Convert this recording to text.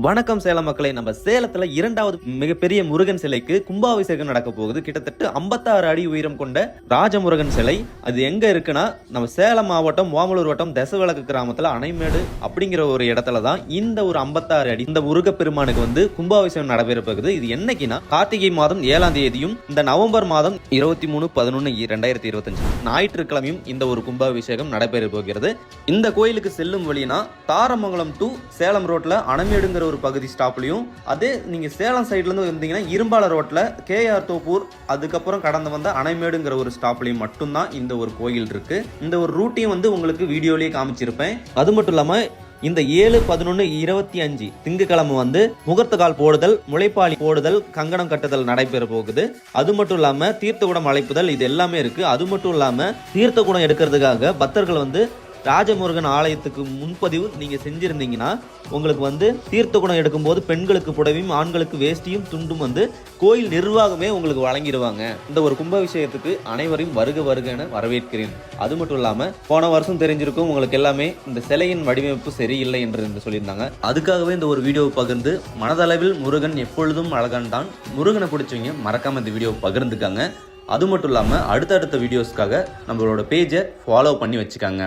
வணக்கம் சேலம் மக்களை. நம்ம சேலத்துல இரண்டாவது மிகப்பெரிய முருகன் சிலைக்கு கும்பாபிஷேகம் நடக்க போகுது. கிட்டத்தட்ட 56 அடி உயரம் கொண்ட ராஜமுருகன் சிலை. அது எங்க இருக்குன்னா நம்ம சேலம் மாவட்டம் ஓமலூர் வட்டம் தசவிளக்கு கிராமத்துல அணைமேடு அப்படிங்கிற ஒரு இடத்துல தான் இந்த ஒரு 56 அடி இந்த முருக பெருமானுக்கு கும்பாபிஷேகம் நடைபெற போகுது. இது என்னைக்குன்னா கார்த்திகை மாதம் 7ஆம் தேதியும் இந்த நவம்பர் மாதம் 23/11/2025 ஞாயிற்றுக்கிழமையும் இந்த ஒரு கும்பாபிஷேகம் நடைபெற போகிறது. இந்த கோயிலுக்கு செல்லும் வழினா தாரமங்கலம் டு சேலம் ரோட்ல அணைமேடுங்கிற ஒரு பகுதி ஸ்டாப்லயும், அதே நீங்க சேலம் சைட்ல இருந்து வந்தீங்கன்னா இரும்பால ரோட்ல கேஆர் தோப்பூர் அதுக்கப்புறம் கடந்து வந்த அணைமேடுங்கிற ஒரு ஸ்டாப்லயும் மட்டும்தான் இந்த ஒரு கோயில் இருக்கு. இந்த ஒரு ரூட்டையும் உங்களுக்கு வீடியோலயே காமிச்சிருப்பேன். அது மட்டும் இல்லாம இந்த 7/11/25 திங்கக்கிழமை முகூர்த்த கால் போடுதல், முளைப்பாளி போடுதல், கங்கணம் கட்டுதல் நடைபெற போகுது. அது மட்டும் இல்லாம தீர்த்த குடம் அழைப்புதல், இது எல்லாமே இருக்கு. அது மட்டும் இல்லாம தீர்த்த குடம் எடுக்கிறதுக்காக பக்தர்கள் ராஜமுருகன் ஆலயத்துக்கு முன்பதிவு நீங்க செஞ்சிருந்தீங்கன்னா உங்களுக்கு தீர்த்த குடம் எடுக்கும் போது பெண்களுக்கு புடவையும் ஆண்களுக்கு வேஷ்டியும் துண்டும் கோயில் நிர்வாகமே உங்களுக்கு வழங்கிடுவாங்க. இந்த ஒரு கும்பாபிஷேகத்துக்கு அனைவரையும் வருக வருகன்னு வரவேற்கிறேன். அது மட்டும் இல்லாம போன வருஷம் தெரிஞ்சிருக்கும் உங்களுக்கு எல்லாமே இந்த சிலையின் வடிவமைப்பு சரியில்லை என்று சொல்லியிருந்தாங்க. அதுக்காகவே இந்த ஒரு வீடியோவை பகிர்ந்து மனதளவில் முருகன் எப்பொழுதும் அழகான் தான். முருகனை பிடிச்சவங்க மறக்காம இந்த வீடியோவை பகிர்ந்துக்காங்க. அது மட்டும் இல்லாம அடுத்தடுத்த வீடியோஸ்க்காக நம்மளோட பேஜை ஃபாலோ பண்ணி வச்சுக்காங்க.